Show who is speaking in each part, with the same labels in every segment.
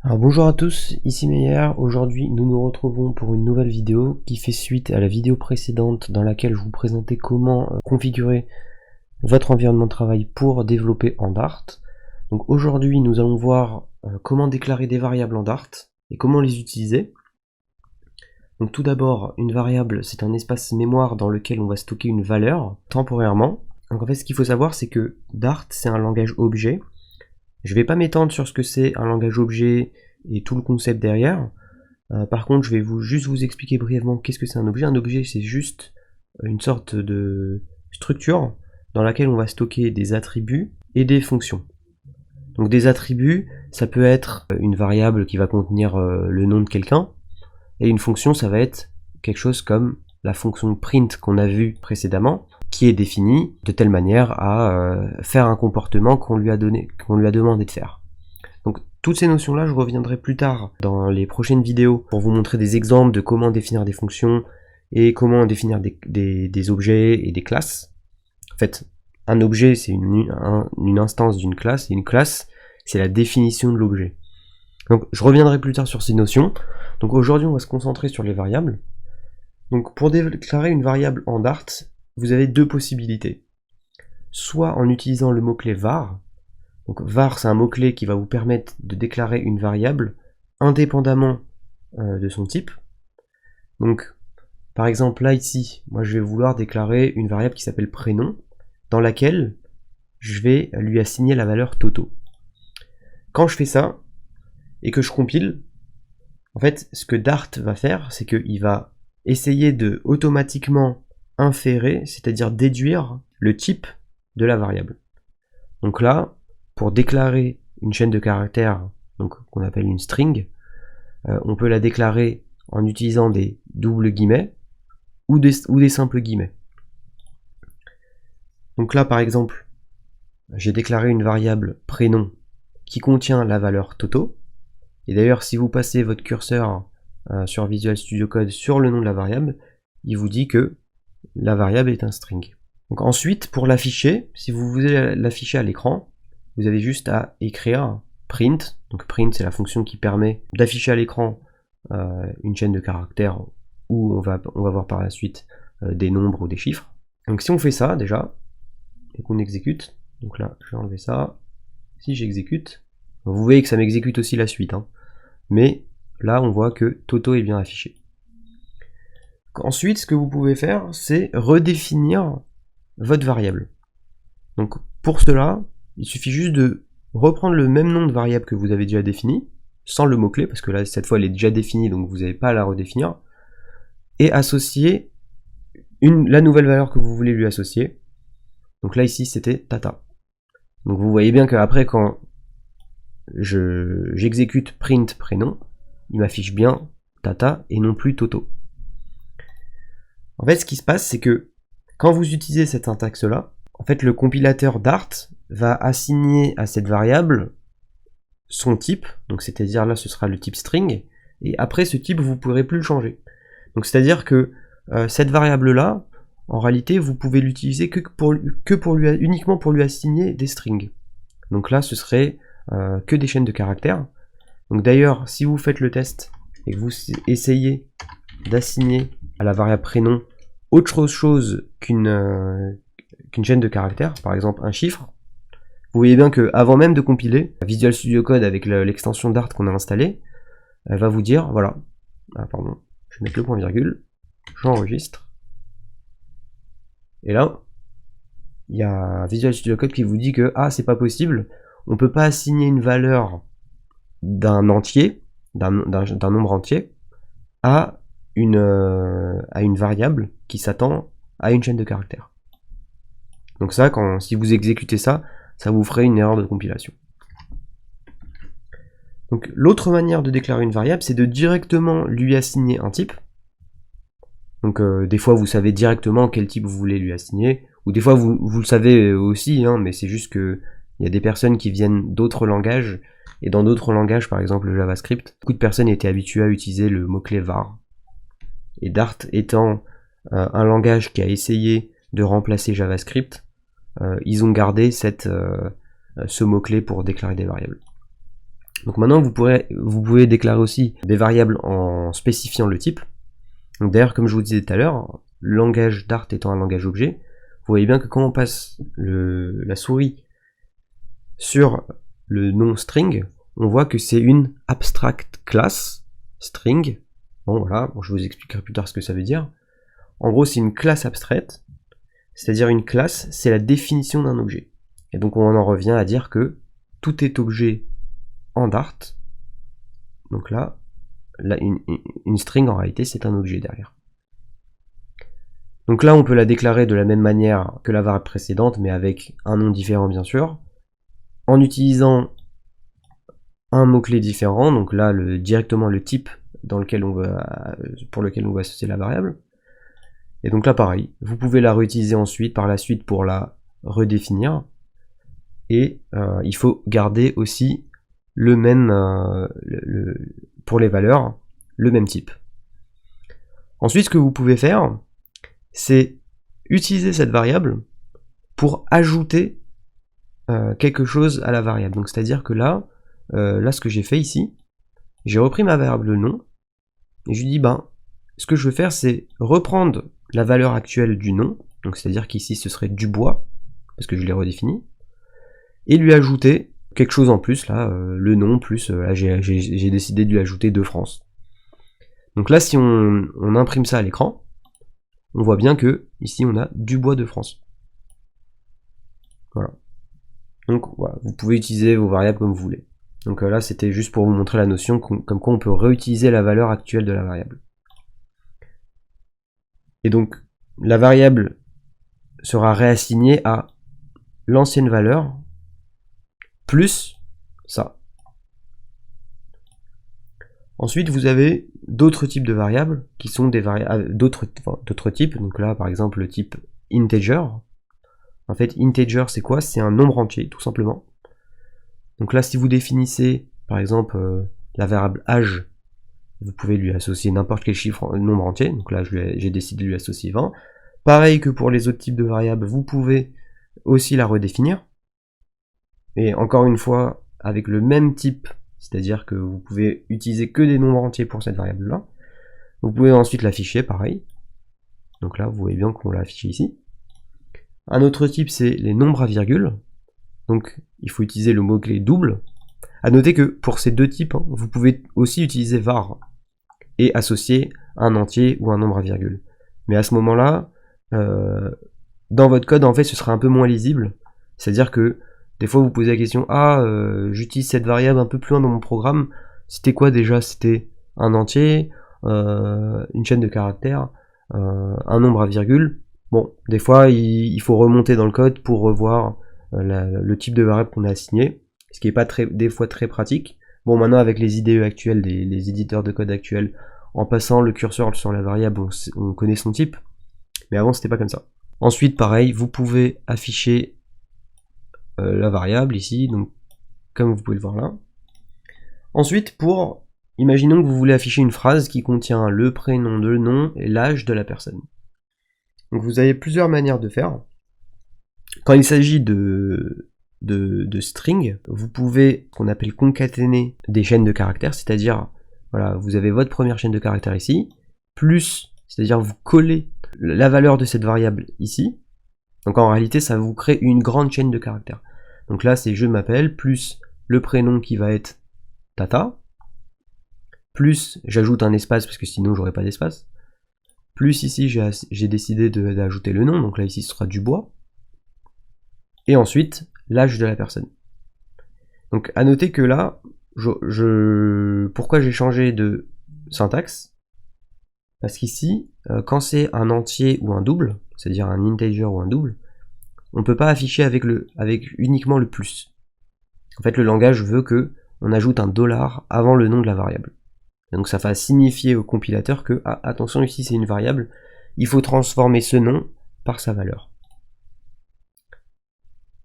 Speaker 1: Alors bonjour à tous, ici Meyer. Aujourd'hui nous nous retrouvons pour une nouvelle vidéo qui fait suite à la vidéo précédente dans laquelle je vous présentais comment configurer votre environnement de travail pour développer en Dart. Donc aujourd'hui nous allons voir comment déclarer des variables en Dart et comment les utiliser. Donc tout d'abord, une variable c'est un espace mémoire dans lequel on va stocker une valeur temporairement. Donc en fait ce qu'il faut savoir c'est que Dart c'est un langage objet. Je vais pas m'étendre sur ce que c'est un langage objet et tout le concept derrière. Par contre, je vais juste vous expliquer brièvement qu'est-ce que c'est un objet. Un objet, c'est juste une sorte de structure dans laquelle on va stocker des attributs et des fonctions. Donc des attributs, ça peut être une variable qui va contenir le nom de quelqu'un, et une fonction, ça va être quelque chose comme la fonction print qu'on a vue précédemment, qui est définie de telle manière à faire un comportement qu'on lui a demandé de faire. Donc toutes ces notions-là, je reviendrai plus tard dans les prochaines vidéos pour vous montrer des exemples de comment définir des fonctions et comment définir des objets et des classes. En fait, un objet, c'est une instance d'une classe, et une classe, c'est la définition de l'objet. Donc je reviendrai plus tard sur ces notions. Donc aujourd'hui, on va se concentrer sur les variables. Donc pour déclarer une variable en Dart, vous avez deux possibilités. Soit en utilisant le mot-clé var. Donc var, c'est un mot-clé qui va vous permettre de déclarer une variable indépendamment de son type. Donc par exemple là ici, moi je vais vouloir déclarer une variable qui s'appelle prénom, dans laquelle je vais lui assigner la valeur Toto. Quand je fais ça, et que je compile, en fait ce que Dart va faire, c'est qu'il va essayer de automatiquement inférer, c'est-à-dire déduire le type de la variable. Donc là, pour déclarer une chaîne de caractères, donc qu'on appelle une string, on peut la déclarer en utilisant des doubles guillemets ou des simples guillemets. Donc là, par exemple, j'ai déclaré une variable prénom qui contient la valeur Toto. Et d'ailleurs, si vous passez votre curseur sur Visual Studio Code sur le nom de la variable, il vous dit que la variable est un string. Donc ensuite, pour l'afficher, si vous voulez l'afficher à l'écran, vous avez juste à écrire print. Donc print, c'est la fonction qui permet d'afficher à l'écran une chaîne de caractères où on va voir par la suite des nombres ou des chiffres. Donc si on fait ça déjà, et qu'on exécute, donc là, je vais enlever ça. Si j'exécute, vous voyez que ça m'exécute aussi la suite, hein. Mais là, on voit que Toto est bien affiché. Ensuite, ce que vous pouvez faire, c'est redéfinir votre variable. Donc pour cela, il suffit juste de reprendre le même nom de variable que vous avez déjà défini, sans le mot-clé, parce que là, cette fois, elle est déjà définie, donc vous n'avez pas à la redéfinir, et associer la nouvelle valeur que vous voulez lui associer. Donc là, ici, c'était Tata. Donc vous voyez bien qu'après, quand j'exécute print prénom, il m'affiche bien Tata et non plus Toto. En fait, ce qui se passe, c'est que quand vous utilisez cette syntaxe-là, en fait, le compilateur Dart va assigner à cette variable son type, donc c'est-à-dire là, ce sera le type string, et après ce type, vous ne pourrez plus le changer. Donc c'est-à-dire que cette variable-là, en réalité, vous pouvez l'utiliser uniquement pour lui assigner des strings. Donc là, ce serait que des chaînes de caractères. Donc d'ailleurs, si vous faites le test et que vous essayez d'assigner à la variable prénom autre chose qu'une chaîne de caractères, par exemple un chiffre, vous voyez bien que avant même de compiler, Visual Studio Code avec l'extension Dart qu'on a installée, elle va vous dire, voilà, pardon, je vais mettre le point virgule, j'enregistre, et là, il y a Visual Studio Code qui vous dit que c'est pas possible, on peut pas assigner une valeur d'un entier, d'un nombre entier, à une variable qui s'attend à une chaîne de caractères. Donc ça, si vous exécutez ça, ça vous ferait une erreur de compilation. Donc l'autre manière de déclarer une variable, c'est de directement lui assigner un type. Donc des fois vous savez directement quel type vous voulez lui assigner, ou des fois vous le savez aussi, hein, mais c'est juste que il y a des personnes qui viennent d'autres langages, et dans d'autres langages, par exemple le JavaScript, beaucoup de personnes étaient habituées à utiliser le mot-clé var. Et Dart étant un langage qui a essayé de remplacer JavaScript, ils ont gardé ce mot-clé pour déclarer des variables. Donc maintenant vous pouvez déclarer aussi des variables en spécifiant le type. Donc d'ailleurs, comme je vous disais tout à l'heure, le langage Dart étant un langage objet, vous voyez bien que quand on passe la souris sur le nom string, on voit que c'est une abstract class string. Bon voilà, je vous expliquerai plus tard ce que ça veut dire. En gros, c'est une classe abstraite, c'est-à-dire une classe, c'est la définition d'un objet. Et donc on en revient à dire que tout est objet en Dart. Donc là une string en réalité c'est un objet derrière. Donc là on peut la déclarer de la même manière que la variable précédente, mais avec un nom différent bien sûr, en utilisant un mot-clé différent, donc là directement le type pour lequel on va associer la variable. Et donc là pareil, vous pouvez la réutiliser ensuite par la suite pour la redéfinir. Et il faut garder aussi le même pour les valeurs, le même type. Ensuite, ce que vous pouvez faire, c'est utiliser cette variable pour ajouter quelque chose à la variable. Donc c'est-à-dire que là, ce que j'ai fait ici, j'ai repris ma variable nom, et je lui dis, ce que je veux faire, c'est reprendre la valeur actuelle du nom, donc c'est-à-dire qu'ici ce serait Dubois, parce que je l'ai redéfini, et lui ajouter quelque chose en plus, là, le nom plus, là j'ai décidé de lui ajouter de France. Donc là, si on imprime ça à l'écran, on voit bien que ici on a Dubois de France. Voilà. Donc voilà, vous pouvez utiliser vos variables comme vous voulez. Donc là, c'était juste pour vous montrer la notion comme quoi on peut réutiliser la valeur actuelle de la variable. Et donc, la variable sera réassignée à l'ancienne valeur plus ça. Ensuite, vous avez d'autres types de variables qui sont des variables d'autres types. Donc là, par exemple, le type integer. En fait, integer, c'est quoi? C'est un nombre entier, tout simplement. Donc là, si vous définissez, par exemple, la variable âge, vous pouvez lui associer n'importe quel chiffre, nombre entier. Donc là, j'ai décidé de lui associer 20. Pareil que pour les autres types de variables, vous pouvez aussi la redéfinir. Et encore une fois, avec le même type, c'est-à-dire que vous pouvez utiliser que des nombres entiers pour cette variable-là. Vous pouvez ensuite l'afficher, pareil. Donc là, vous voyez bien qu'on l'a affiché ici. Un autre type, c'est les nombres à virgule. Donc, il faut utiliser le mot-clé double. À noter que pour ces deux types, vous pouvez aussi utiliser var et associer un entier ou un nombre à virgule. Mais à ce moment-là, dans votre code, en fait, ce sera un peu moins lisible. C'est-à-dire que des fois, vous posez la question, j'utilise cette variable un peu plus loin dans mon programme. C'était quoi déjà? C'était un entier, une chaîne de caractères, un nombre à virgule. Bon, des fois, il faut remonter dans le code pour revoir le type de variable qu'on a assigné, ce qui n'est pas des fois très pratique. Bon, maintenant, avec les IDE actuels, les éditeurs de code actuels, en passant le curseur sur la variable, on connaît son type. Mais avant, c'était pas comme ça. Ensuite, pareil, vous pouvez afficher la variable ici, donc comme vous pouvez le voir là. Ensuite, imaginons que vous voulez afficher une phrase qui contient le prénom, le nom et l'âge de la personne. Donc vous avez plusieurs manières de faire. Quand il s'agit de string, vous pouvez, ce qu'on appelle concaténer des chaînes de caractères, c'est-à-dire, voilà, vous avez votre première chaîne de caractères ici, plus, c'est-à-dire vous collez la valeur de cette variable ici. Donc en réalité, ça vous crée une grande chaîne de caractères. Donc là, c'est je m'appelle, plus le prénom qui va être Tata, plus j'ajoute un espace parce que sinon j'aurais pas d'espace, plus ici j'ai décidé d'ajouter le nom, donc là ici ce sera Dubois, et ensuite l'âge de la personne. Donc à noter que là, pourquoi j'ai changé de syntaxe? Parce qu'ici, quand c'est un entier ou un double, c'est-à-dire un integer ou un double, on ne peut pas afficher avec uniquement le plus. En fait, le langage veut que on ajoute un $ avant le nom de la variable. Et donc ça va signifier au compilateur que, attention, ici c'est une variable, il faut transformer ce nom par sa valeur.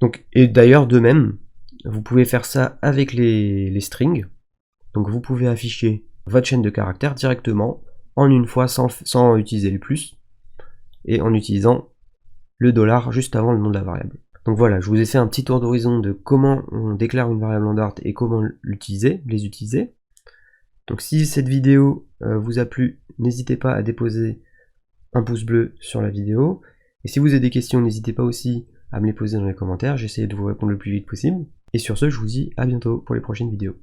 Speaker 1: Donc, et d'ailleurs, de même, vous pouvez faire ça avec les strings. Donc vous pouvez afficher votre chaîne de caractères directement, en une fois, sans utiliser les plus, et en utilisant le $ juste avant le nom de la variable. Donc voilà, je vous ai fait un petit tour d'horizon de comment on déclare une variable en Dart et comment les utiliser. Donc si cette vidéo vous a plu, n'hésitez pas à déposer un pouce bleu sur la vidéo. Et si vous avez des questions, n'hésitez pas aussi à me les poser dans les commentaires, j'essaie de vous répondre le plus vite possible. Et sur ce, je vous dis à bientôt pour les prochaines vidéos.